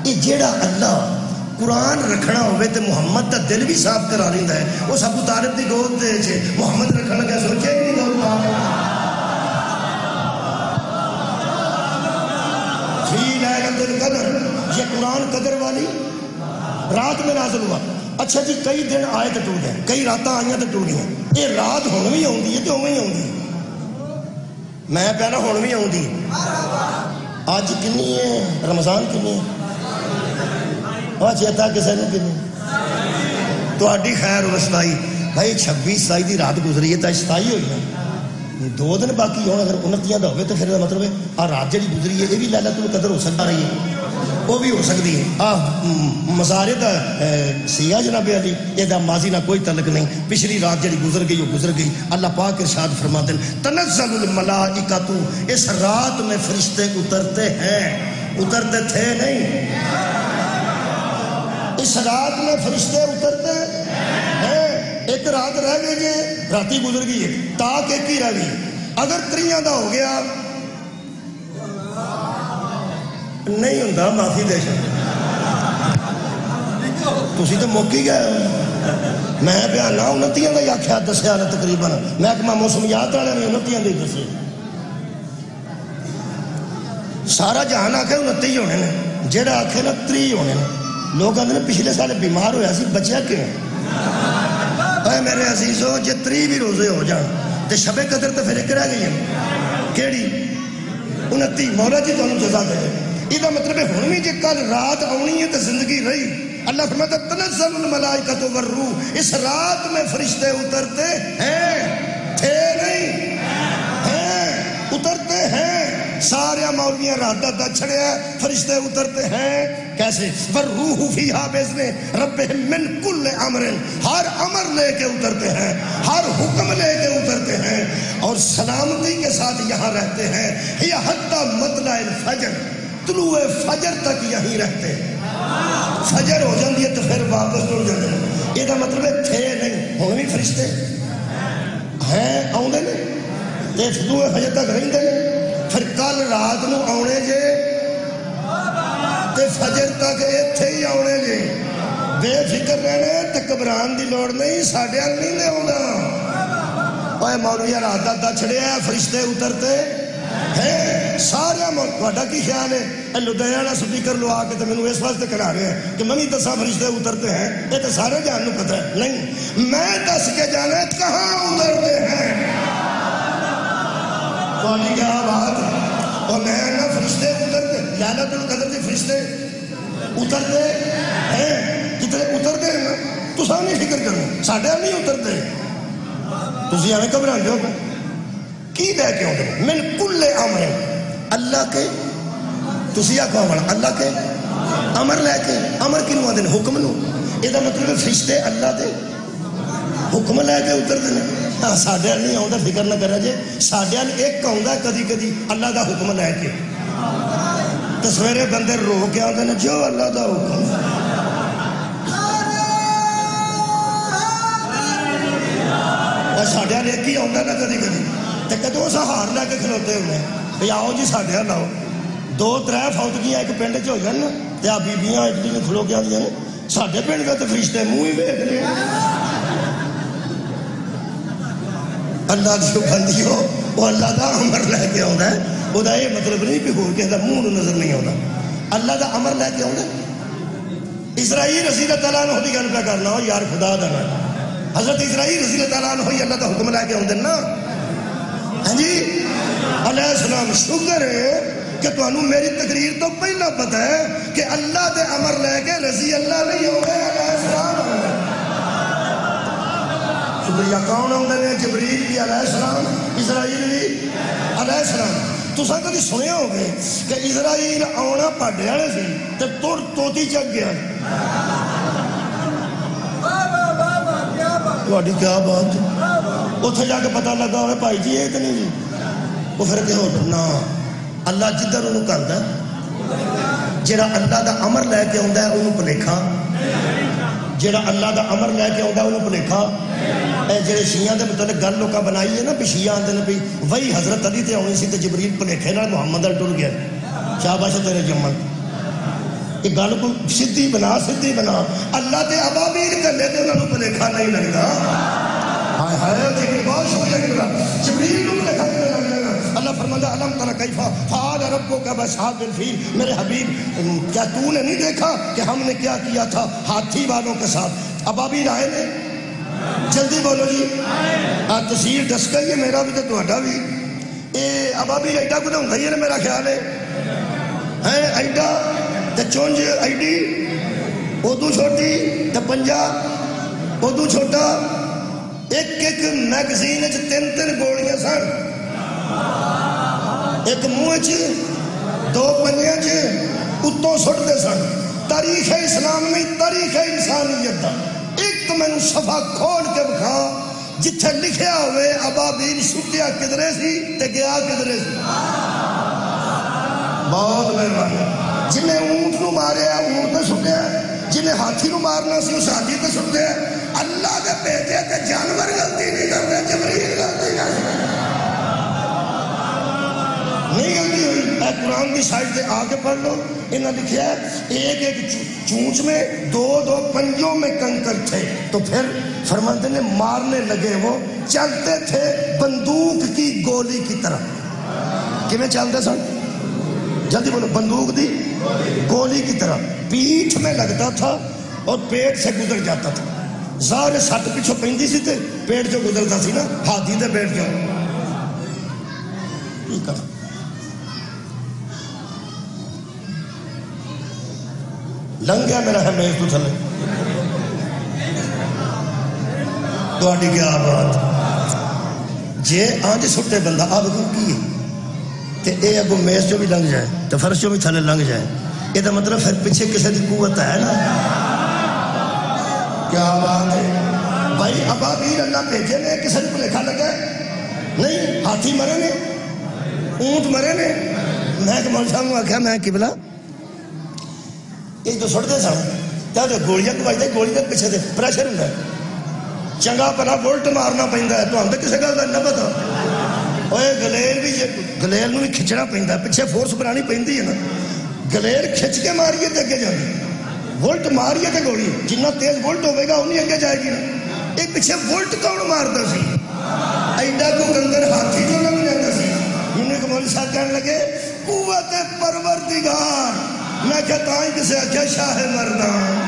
یہ جیڑا اللہ قرآن رکھنا ہوئے تے محمد دا دل بھی صاف کرا لیندا ہے وہ سب طالب دی گود دے چھے محمد رکھنا لگا سوچے کہ نہیں گود پاک القدر، یہ قرآن قدر والی رات میں نازل ہوا۔ اچھا جی کئی دن آئے تو ٹوٹ گئے، کئی راتیں آئیں تو ٹوٹ گئیں، یہ رات ہن بھی آؤندی ہے تو اویں ہی آؤندی، میں کہنا ہن بھی آؤندی۔ اج کنی ہے رمضان کنی ہے چیتا کسے نے کنی تہاڈی خیر و ستائی بھائی 26 27 دی رات گزری ہے تو 27 ہوئی ہے، 2 دن باقی ہون، اگر 29 دا ہوئے تو پھر مطلب ہے آ رات جڑی گزری ہے یہ بھی لیلۃ القدر ہو سکتا رہی ہے، وہ بھی ہو سکتی ہے۔ مزارے دا سیاہ جناب علی یہ دا ماضی نہ کوئی تعلق نہیں، پچھلی رات جڑی گزر گئی وہ گزر گئی۔ اللہ پاک ارشاد فرماتے ہیں تنزل الملائکۃ، اس رات میں فرشتے اترتے ہیں، اترتے تھے نہیں، اس رات میں فرشتے اترتے ہیں۔ ایک رات رہ گئی جی، راتی گزر گئی ہے، تاک ایک ہی رہ گئی، اگر 3 دا ہو گیا نہیں ہوتا معافی دے تسی تو موقع گئے ہو، میں بیانہ 29 کا ہی آخیا دسیا نا تقریباً، محکمہ موسمیات والے نے 29 کے دسے، سارا جہان آخے 29 ہونے نے، جہاں آخے نا 30 ہونے نے۔ لوگ آتے ہیں پچھلے سال بیمار ہوا سی بچیا کیوں؟ اے میرے عزیزو جے 30 بھی روزے ہو جان تو شب قدر تو پھر ایک رہ گئی ہے، کیڑی 29، مولا جی تمہیں جزا دے۔ یہ مطلب ہے ہن بھی جے کل رات آنی ہے تو زندگی رہی۔ اللہ فرماتا ہے تنزل الملائکۃ والروح، اس رات میں فرشتے اترتے ہیں، تھے نہیں ہیں، اترتے ہیں۔ سارے مولویاں رات دا چھڑیا ہے، فرشتے اترتے ہیں کیسے؟ والروح فیہا باذن ربہم من کل امر، ہر امر لے کے اترتے ہیں، ہر حکم لے کے اترتے ہیں، اور سلامتی کے ساتھ یہاں رہتے ہیں۔ یا حتی مطلع الفجر، طلوع فجر تک یہیں رہتے ہیں، فجر ہو جاتی ہے تو پھر واپس ٹر جاتے ہیں۔ یہ مطلب ہے تھے نہیں، ہوں بھی فرشتے ہیں آؤندے نے تے طلوع فجر تک رہندے نے، پھر کل رات نو آنے جے تے فجر تک ایتھے ہی آنے جے، بے فکر رہنے تے گھبران دی لوڑ نہیں، ساڈے ال نہیں لے آنا۔ اے مولوی رات دا چھڑیا ہے، فرشتے اترتے ہیں سارے۔ تہاڈا کی خیال ہے اے لدھیانہ سپیکر لوا کے تو مینوں اس واسطے کرا رہے ہیں کہ میں بھی دساں فرشتے اترتے ہیں؟ یہ تو سارے جان نوں پتہ ہے، نہیں میں دس کے جانا ہے کہاں اترتے ہیں۔ تہاڈی کیا بات ہے؟ اور میں نہ فرشتے اترتے، لیلۃ القدر کے فرشتے اترتے ہیں، کتنے اترتے ہیں نا، تساں نہیں فکر کرو، ساڈے نہیں اترتے، تسی ایویں گھبراندے ہو کی لے کے آتے ہیں؟ من کل امر، اللہ کے تسی آکھو امر، اللہ کے امر لے کے، امر کنوں آتے ہیں؟ حکم نو۔ یہ مطلب ہے فرشتے اللہ دے حکم لے کے اترتے ہیں۔ ہاں ساڈے نہیں آتا، فکر نہ کرا جے، ساڈے ایک آتا کدی کدی اللہ دا حکم لے کے، تو سویرے بندے رو کے آتے ہیں جو اللہ دا حکم۔ ساڈے ایک ہی آتا نا کدی کدی، تو کدو سہار لے کے کھلوتے ہوئے بھی آؤ جی ساڈے لاؤ۔ 2-3 فوتگیاں ایک پنڈ چ ہو جان تو آ بیبیاں ایک دوسرے کھلو کے آدی ہیں ساڈے پنڈ کا تو فرشتے منہ ہی ویکھ لے۔ اللہ کی بندی ہو وہ اللہ دا امر لے کے آتا ہے، وہ یہ مطلب نہیں کہ ہو کسی کا منہ نظر نہیں آتا، اللہ دا امر لے کے آتا ہے۔ اسرائیل رضی اللہ تعالیٰ عنہ دی گل پہ کرنا ہو یار خدا دا نا، حضرت اسرائیل رضی اللہ تعالیٰ عنہ اللہ دا حکم لے کے آتے نا، ہاں جی علیہ السلام۔ شکر ہے کہ تمہیں میری تقریر تو پہلا پتہ ہے کہ اللہ دے امر لے کے رضی اللہ نہیں ہو گئے، علیہ السلام ہو گئے۔ شکریہ کون آتے ہیں؟ جبریل بھی علیہ السلام، اسرائیل بھی علیہ السلام۔ تساں کدی سنے ہو گئے کہ اسرائیل آنا پاڈے والے سی تے تر توتی چک گیا؟ تہاڈی کیا بات ہے؟ اتنے جا کے پتہ لگا ہوئے بھائی جی یہ تو نہیں جی، وہ پھر کہ نہ اللہ جدھر انہوں کرتا ہے، جہاں اللہ دا امر لے کے آتا ہے انہوں پلیکھا، جہاں اللہ دا امر لے کے آتا ہے انہوں پلیکھا۔ اے جڑے شیعہ دے متعلق گل لوکاں بنائی ہے نا بھی شیعہ آندے نے بھی وہی حضرت علی تے آنی سی تے جبریل پلیکھے نال محمد ال ٹر گیا، شاباش تیرے جمل۔ یہ گل کو سدھی بنا، سدھی بنا، اللہ تے ابابیل کلے تے انہوں پلیکھا نہیں لگتا۔ ہائے ہائے جبریل بہت شکریہ، جبریل کو پلیکھا نہیں لگتا، اللہ فرماتا علم تر کیف فعل ربک باصحاب الفیل، میرے حبیب کیا تو نے نہیں دیکھا کہ ہم نے کیا کیا تھا ہاتھی والوں کے ساتھ؟ ابابیل آئے نے، جلدی بولو جی، تصویر دس گئی ہے میرا بھی تو تہاڈا بھی، اے ابابیل ایڈا کو ہوندا ہی ہے میرا خیال ہے ایڈا تے چونج ایڈی ادو چھوٹی تے پنجا ادو چھوٹا، ایک ایک میگزین چ تین تین گولیاں سن، ایک منہ چ دو پنجے چ اتوں سٹتے سن۔ تاریخ اسلام میں تاریخ انسانیت دا ایک مینوں صفحہ کھول کے بکھا جتھے لکھیا ہوئے ابابیل سٹیا کدرے سی تے گیا کدرے سی۔ بہت مہربانی۔ جنہیں اونٹ نو ماریا اونٹ تے سٹیا، جنہیں ہاتھی نو مارنا سی اس ہاتھی تے سٹیا۔ اللہ دے بیٹے تے جانور غلطی نہیں کرتے، جبریل غلطی کرتے نہیں غلطی ہوئی۔ اے قرآن کی سائٹ سے آگے پڑھ لو، انہوں نے لکھا ہے ایک ایک چونچ میں دو دو پنجوں میں کنکر تھے، تو پھر فرماتے نے مارنے لگے، وہ چلتے تھے بندوق کی گولی کی طرح۔ کیویں چلتے سن؟ جلدی بولو، بندوق دی گولی کی طرح، پیٹھ میں لگتا تھا اور پیٹ سے گزر جاتا تھا۔ ظاہر سٹ پیچھوں پیندی سی تے پیٹ جو گزرتا سی نا، ہاتھی دے پیٹ جو لنگ گیا میرا ہے میز تو تھلے۔ تہاڈی کیا بات جے آج سٹے بندہ اب کی تے اے اگو میز جو بھی لنگ جائے تو فرش جو بھی تھلے لنگ جائے، یہ تو مطلب پھر پیچھے کسی کی قوت ہے نا۔ کیا بات ہے بھائی، ابابیل اللہ بھیجے نے، کسی کو لکھا لگا نہیں، ہاتھی مرے نے، اونٹ مرے نے۔ میں کہ مول صاحب آخیا میں قبلہ یہ تو سٹتے سن تو گولیاں بجتے، گولی کے پیچھے سے پریشر ہوتا ہے، چنگا بنا وولٹ مارنا پہنتا ہے، تو ہم تو کسی گل کا نہ پتا ہوئے۔ گلیل بھی گلیل بھی کھچنا پہنتا ہے، پیچھے فورس بنانی پہنتی ہے نا، گلیل کھچ کے ماریے تو اگے جاتی، وولٹ ماریے تو گولی جنہ تیز وولٹ ہوئے گا انہیں اگے جائے گی نا۔ یہ پیچھے وولٹ کون مارتا سی؟ ایڈا کو گندر ہاتھی جو لگ جاتا سی۔ انہوں نے مولوی صاحب کہنے لگے قوت پروردگار، میں کہتا ہوں کسے آکھیا شاہ مردان،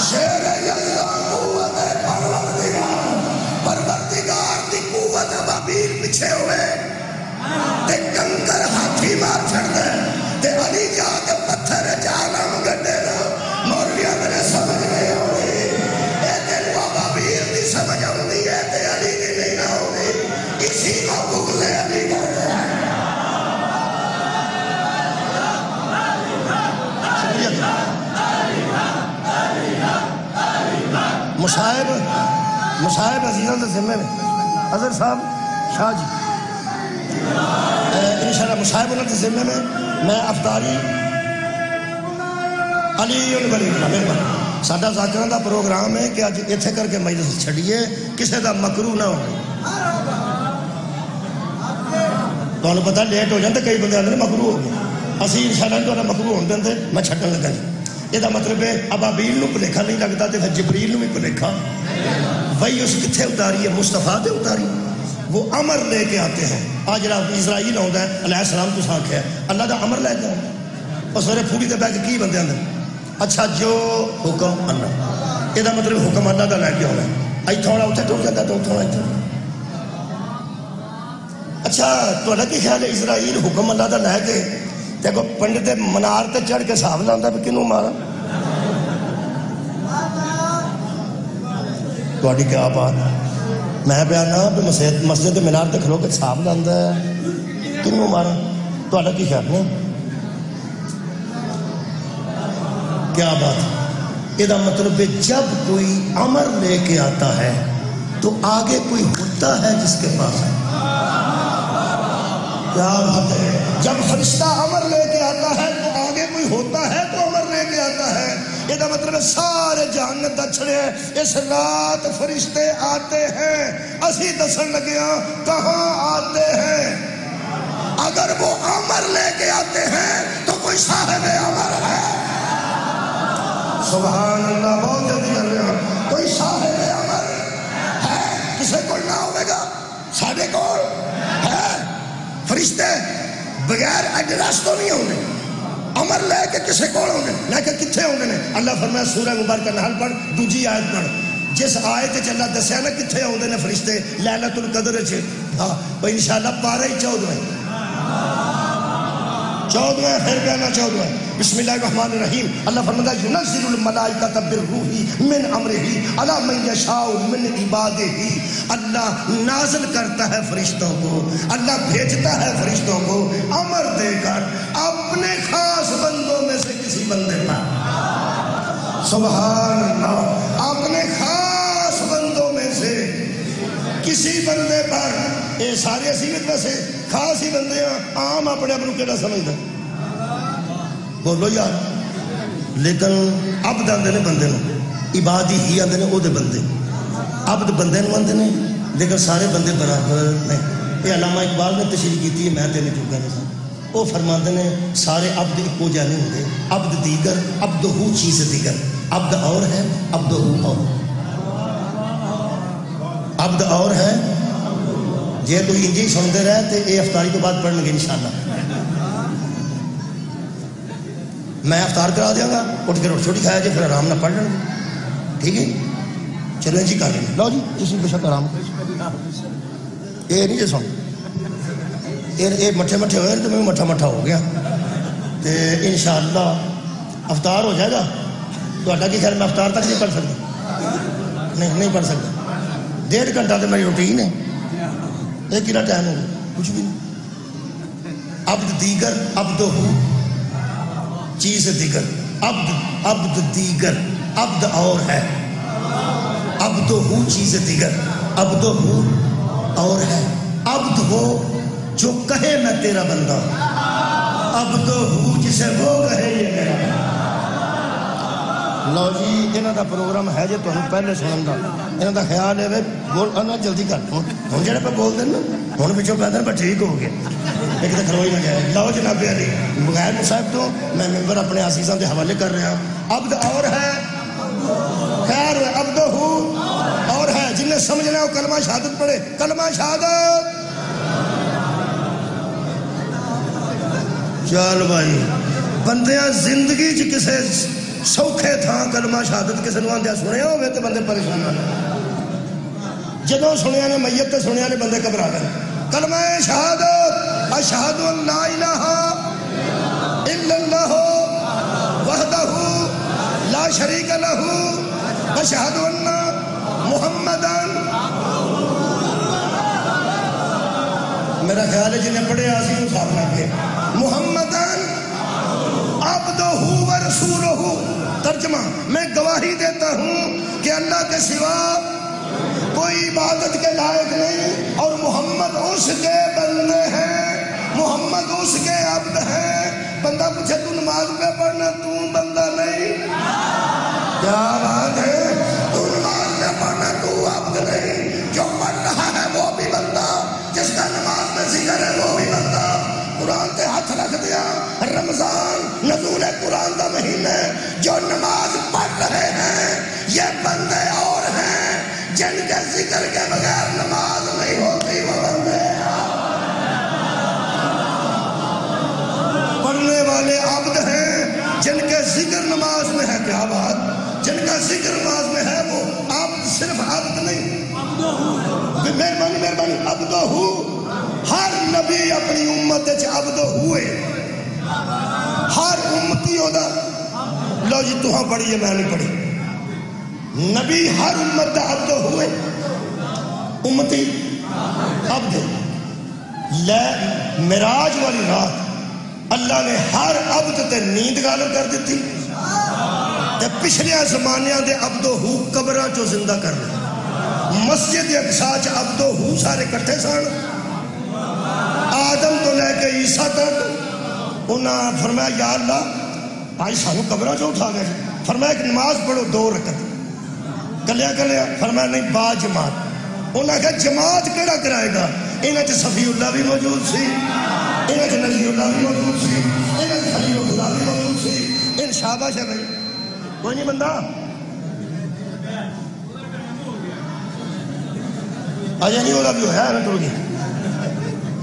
شیر یزدان قوت پروردگار، پروردگار دی قوت ابابیل پیچھے ہوئے تے کنکر ہاتھی مار چھڑ دے تے علی جا کے پتھر جانم گڈے نا۔ مولویا میرے سمجھ نہیں ہوئی، اے دل ابابیل دی سمجھ ہوندی ہے تے علی دی نہیں نہ ہوندی، اسی کو بغض علی کرتے ہیں۔ مصاحب عزیزوں کے ذمے میں اظہر صاحب شاہ جی انشاءاللہ مصاحب انہوں کے ذمے میں افطاری علی ولی اللہ ساڈا ذاکروں کا پروگرام ہے کہ اج اتنے کر کے مجلس چھڑیے، کسی کا مکرو نہ ہو۔ تمہیں پتا لیٹ ہو جاتے، کئی بندے آتے مکرو ہو گئے، اسی انشاءاللہ مکرو ہونے دیں میں چھٹن لگا جی۔ یہ مطلب ہے ابابیل نو بھلیکھا نہیں لگتا تو پھر جبریل نو بھی بھلیکھا۔ وہی اس کتنے اتاری ہے؟ مصطفیٰ تے اتاری، وہ امر لے کے آتے ہیں۔ آج جڑا اسرائیل آتا ہے علیہ السلام تو ساکھ ہے اللہ دا امر لے کے آتا، اور سارے پوری تے بہ کے کی بندے آتے اچھا جو حکم اللہ، یہ مطلب حکم اللہ دا لے کے آنا، اتوں والا اتنے ٹر جاتا تو اتوں والا اتنے۔ اچھا تھوڑا کی خیال ہے اسرائیل حکم اللہ دا لے کے دیکھو پنڈت منار تے چڑھ کے حساب لاؤں بھی کنوں مارا؟ تھوڑی کیا بات، میں بیانا بھی مسجد مینار تے کھلو کے حساب لاؤں کنوں مارا؟ تھوڑا کی خیال نہیں؟ کیا بات؟ یہ مطلب ہے جب کوئی امر لے کے آتا ہے تو آگے کوئی ہوتا ہے جس کے پاس ہے۔ کیا بات ہے؟ جب فرشتہ امر لے کے آتا ہے تو آگے کوئی ہوتا ہے تو امر لے کے آتا ہے۔ یہ مطلب سارے جہنت دچھڑے اس رات فرشتے آتے ہیں، اسی دسن لگے کہاں آتے ہیں۔ اگر وہ امر لے کے آتے ہیں تو کوئی صاحب امر ہے۔ سبحان اللہ، بہت جلدی کر رہے ہیں، کوئی صاحب امر ہے، کسے کو نہ ہوئے گا، ساڑھے کو ہے۔ بغیر ایڈریس تو نہیں آنے، امر لے کے کسے کول آنے، لیکن کتھے آنے نے؟ اللہ فرمایا سورہ مبارکہ نحل پڑھ، دوجی آیت پڑھ، جس آیت وچ اللہ دسیا نا کتھے آندے نے فرشتے لیلۃ القدر وچ، ہاں بھئی انشاءاللہ پارہ ہی 14 پھر کہنا 14 بسم اللہ الرحمن الرحیم۔ اللہ فرماتا ہے ینزل الملائکۃ بالروح من امرہ علی من یشاء من عبادہ، اللہ نازل کرتا ہے فرشتوں کو، اللہ بھیجتا ہے فرشتوں کو امر دے کر اپنے خاص بندوں میں سے کسی بندے پر، سبحان اللہ، اپنے خاص بندوں میں سے کسی بندے پر۔ یہ سارے اصیلت میں سے خاص ہی بندے ہیں، عام اپنے آپ کو کیڑا سمجھتا بولو یار، لیکن عبد آندے نے بندے نو، عبادی ہی آندے نے او دے بندے، عبد بندے نو آندے نے لیکن سارے بندے برابر نہیں۔ یہ علامہ اقبال نے تشریح کی ہے، میں تے نہیں چکا نہیں سا، وہ فرماندے نے سارے عبد اکو جا نہیں ہوندے، عبد دیگر عبد ہو چیز دیگر، عبد اور ہے عبد ہو اور، عبد اور ہے۔ جی تو انجی سنتے رہے تو یہ افطاری تو بعد پڑھیں گے انشاءاللہ، میں افطار کرا دیا گا، اٹھ کے روٹی چھوٹی کھایا جائے پھر آرام نہ پڑھ لیں گے، ٹھیک ہے چلیں جی کر لیں، لو جی اسی بے شک آرام، یہ نہیں جی سن یہ مٹھے مٹھے ہوئے تو میں مٹھا مٹھا ہو گیا تو انشاءاللہ افطار ہو جائے گا۔ تو اڈا کی خیر میں افطار تک نہیں پڑھ سکتا، نہیں پڑھ سکتا، 1.5 گھنٹہ تو میری روٹین ہے، ایک ہی ٹائم ہو کچھ بھی نہیں۔ عبد دیگر عبد ہو چیز دیگر، عبد دیگر عبد اور ہے، عبد ہو چیز دیگر، عبد ہو اور ہے، عبد ہو جو کہے میں تیرا بندہ، عبد ہو جسے وہ کہے یہ میرا بندہ۔ لو جی انہاں دا پروگرام ہے جی تمہیں پہلے سنن دا، انہاں دا خیال ہے بول انا جلدی کر ہوں جڑے پہ بول دیں نا ہوں پچھوں کہتے ہیں ٹھیک ہو گیا، ایک تو کھلوئی نہ جائے۔ لو جناب علی بغیر مصاحب تو میں ممبر اپنے عزیزاں دے حوالے کر رہا ہوں۔ عبد اور ہے، خیر عبد ہو اور ہے، جن نے سمجھنا ہے وہ کلمہ شہادت پڑھے، کلمہ شہادت۔ چل بھائی بندیاں زندگی چ کسے سوکھے تھا کلمہ شہادت کسی نو آندیا سنیا ہوئے تو بندے پریشان ہوئے، جدوں سنیا نے میت تے سنیا نے بندے گھبرا گئے۔ کلمہ شہادت اشہد ان لا الہ الا اللہ وحدہ لا شریک لہ واشہد ان محمدًا، میرا خیال ہے جنہیں پڑھے آسی کو صاحب لگ گئے، محمدً عبدہ و رسولہ۔ ترجمہ میں گواہی دیتا ہوں کہ اللہ کے سوا کوئی عبادت کے لائق نہیں اور محمد اس کے بندے ہیں، محمد اس کے عبد ہیں۔ بندہ پوچھے تو نماز پہ پڑھنا تو بندہ نہیں، کیا بات ہے، تو نماز پہ پڑھنا تو عبد نہیں، جو پڑھ رہا ہے وہ بھی بندہ، جس کا نماز میں ذکر ہے وہ بھی بندہ۔ قرآن تے ہاتھ رکھ دیا، رمضان نزول قرآن دا مہینہ، جو نماز پڑھ رہے ہیں یہ بندے اور ہیں، جن کے ذکر کے بغیر نماز نہیں ہوتی وہ بندے پڑھنے والے عبد ہیں، جن کے ذکر نماز میں ہے، کیا بات، جن کا ذکر نماز میں ہے وہ عبد، صرف عبد نہیں، مہربانی عبد ہو۔ ہر نبی اپنی امت عبد ہوئے، ہر امتی ہوتا، لو جی تہاں پڑھی ہے میں نہیں پڑھی، نبی ہر امت عبد ہوئے، امتی عبد۔ معراج والی رات اللہ نے ہر عبد تے نیند غالب کر دیتی تے پچھلے زمانے دے عبد ہو قبراں چو زندہ کر رہے، مسجد اقصی چ عبد ہو سارے کٹھے سن، آدم تو لے کے عیسیٰ تک، انہاں فرمایا یا اللہ بھائی سانو قبرہ جو اٹھا گئے، فرمایا کہ نماز پڑھو 2 رکعت، کلیا فرمایا نہیں با جماعت، انہاں کہا جماعت کیڑا کرائے گا، انہاں چ صفی اللہ بھی موجود سی، انہاں چ نبی اللہ بھی موجود سی، انہاں چ خلیل خدا بھی موجود سی، ان شاباش ہے بھائی، کوئی نہیں بندہ اجے نہیں ہوگا بھی ہوا ہے نا ٹوٹ گیا،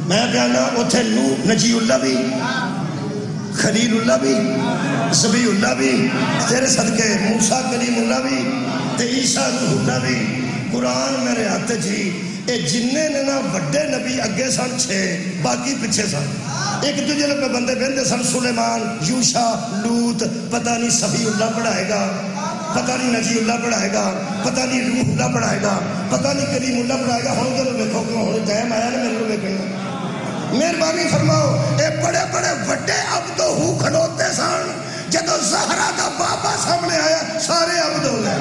میں پیانا اتنے نجی اللہ بھی خلیل اللہ بھی زبی اللہ بھی تیرے صدقے موسیٰ کلیم اللہ بھی تے عیسیٰ روح اللہ بھی قرآن میرے ہاتھ جی اے جننے نے نا وڈے نبی اگے سن 6 باقی پیچھے سن ایک دوجے پہ بندے بہندے سن سلیمان یوشا لوط پتہ نہیں صفی اللہ پڑھائے گا پتہ نہیں نجی اللہ پڑھائے گا پتہ نہیں روح اللہ پڑھائے گا پتہ نہیں کلیم اللہ پڑھائے گا ہوں تو دیکھو کیوں ہوں ٹائم آیا نا میرے کو دیکھنا مہربانی فرماؤ اے بڑے بڑے وڈے عبد ہو کھڑوتے سن جدو زہرا دا بابا سامنے آیا سارے عبد ہو گئے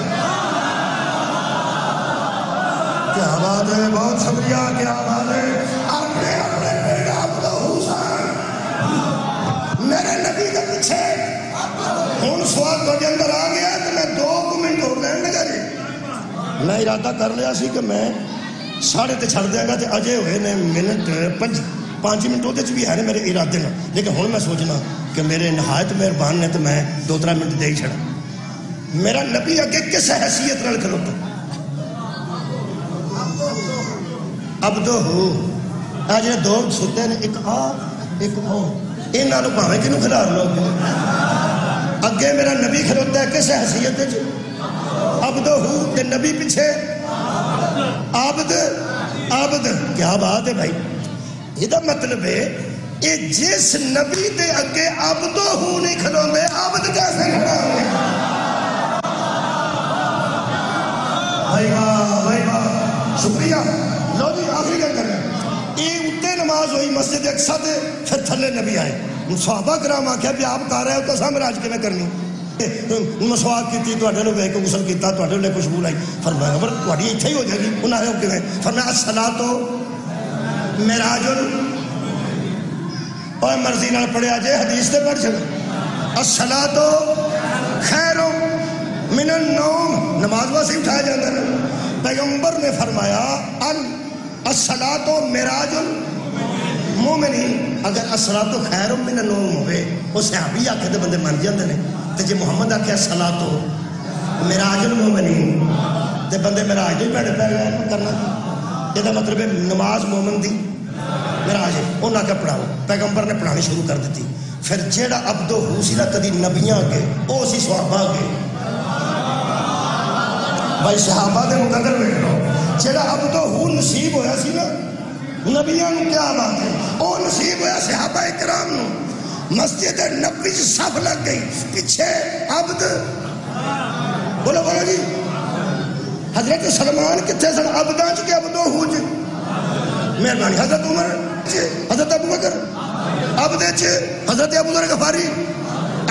کیا بات ہے بہت شکریہ کیا بات ہے اپنے اپنے بیٹا عبد ہو سن میرے نبی کے پیچھے ہوں سوال تو اندر آ گیا تو میں 2 منٹ اور لین لگا جی میں ارادہ کر لیا سی کہ میں 7:30 چھڑ دیا گا تو اجے ہوئے نے منٹ 5 منٹ وہ بھی ہے میرے ارادے میں لیکن ہوں میں سوچنا کہ میرے نہایت مہربان نے تو میں 2-3 منٹ دے ہی چھڑا میرا نبی اگے کس حیثیت نال کھلوتا عبد ہو آج نے 2 ستے ہیں ایک آ ایک او انہاں نوں بھاویں کینوں کھلار لو اگے میرا نبی کھلوتا ہے کس حیثیت وچ عبد ہو تے نبی پیچھے عبد عبد کیا بات ہے بھائی یہ دا مطلب ہے کہ جس نبی دے اگے عبد ہو نہیں کھلوندے عبد کیسے کھڑا ہوئے بھائی واہ شکریہ لو جی آخری گل کریں یہ اتنے نماز ہوئی مسجد اقصی تے پھر تھلے نبی آئے صحابہ کرام آکھیا بھی آپ کر رہے ہو تو سا مراج کے میں کرنی مسواک کی تواڈے لو ویکھ کے غسل کیتا تواڈے لو خوشبو لائی فرمایا خبر تواڈی ایتھے ہی ہو جائے گی انہاں نے کیویں فرمایا الصلاۃ معراج اور مرضی نال پڑھیا جے حدیث تے پڑھ چلو الصلاۃ خیر من النوم نماز واسطے اٹھایا جاتا ہے پیغمبر نے فرمایا الصلاۃ معراج المومنین اگر الصلاۃ خیر من النوم ہوئے وہ صحابی آکھے تے بندے من جاندے نے تے جے محمد آکھے الصلاۃ معراج المومنین تے بندے معراج دے بیٹھے پہ گئے کرنا یہ مطلب ہے نماز مومن دی معراج ہے انہاں کا پڑھاؤ پیغمبر نے پڑھانی شروع کر دیتی پھر جیڑا عبد ہو سی نا کدی نبیاں کے او سی صحابہ کے بھائی صحابہ دے مقدر بیٹھ لو جیڑا عبد ہو نصیب ہویا سی نا نبیاں نو کیا بات ہے او نصیب ہویا صحابہ کرام نو مسجد نبی صف لگ گئی پیچھے عبد بولو بولو جی حضرت سلمان کتنے سن عبداں چ کے عبدو ہو جی مہربانی حضرت عمر حضرت ابو بکر عبد چ حضرت ابو ذر غفاری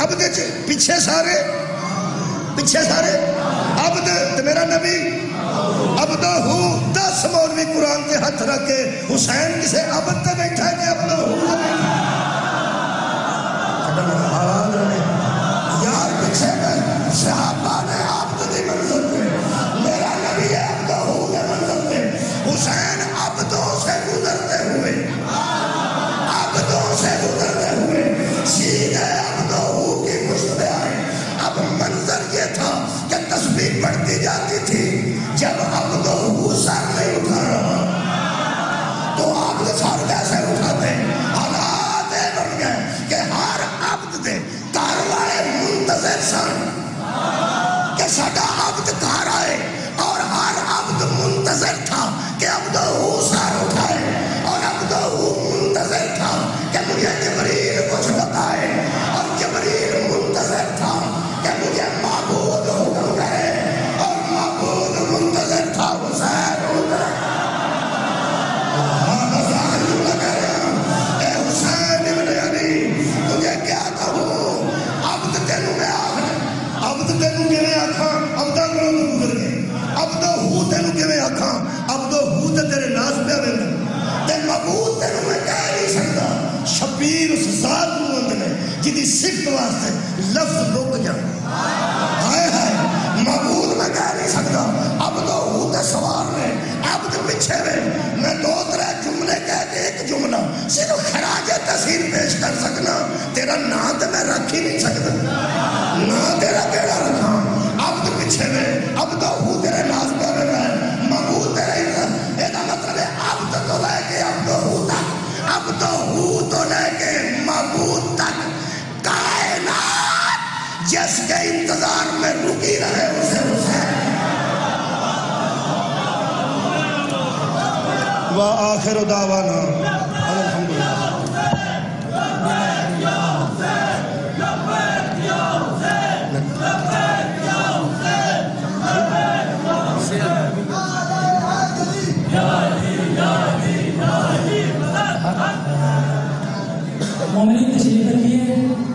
عبد چ پیچھے سارے عبد تے میرا نبی عبدو ہو 10 مولوی قرآن کے ہاتھ رکھ کے حسین کسے عبد تے بیٹھا ہے کہ عبدو ہو یار پیچھے میں صحابہ نے عبد دی منزل پہ میرا نبی عبدو ہو کے منزل پہ حسین عبدوں سے گزرتے ہوئے سیدھے عبدو ہو کی مشت پہ آئے اب منظر یہ تھا کہ تسبیح پڑھتی جاتی تھی جب عبدو ہو سر نہیں اٹھا رہا تو عبد سر کیسے اٹھاتے حالات بن گئے کہ ہر عبد دے کار والے منتظر سن کہ ساڈا عبد کار آئے اور ہر عبد منتظر تھا کہ عبدو ہو سر اٹھائے اور عبدو ہو منتظر تھا کہ مجھے جبریل کچھ بتائے اور جبریل منتظر تھا کہ مجھے معبود حکم کرے اور معبود منتظر تھا حسین اترے اے حسین ابن علی تجھے کیا کہوں عبد تینوں میں عبد تینوں کے میں آکھاں عبدہ کرو تو گزر گئے عبدو ہو تینوں کے میں آکھاں عبدو ہو تے تیرے ناس پہ آویں تے معبود تینوں میں کہہ نہیں سکتا شبیر اس ذات موند نے جدی صفت واسطے لفظ لوگ جان آئے معبود میں کہہ نہیں سکتا عبدو ہو تے سوار نے عبد پیچھے میں 2-3 جملے کہہ کے ایک جملہ صرف خراج تحسین پیش کر سکنا تیرا نام تے میں رکھ ہی نہیں سکتا نام تیرا کیڑا رکھا عبد پیچھے میں عبدو ہو تیرے ناز پہ میں معبود تیرے یہ مطلب ہے عبد تو لے کے عبدو ہو تک وآخر دعوانا الحمدللہ. مومنین تشریف رکھیے.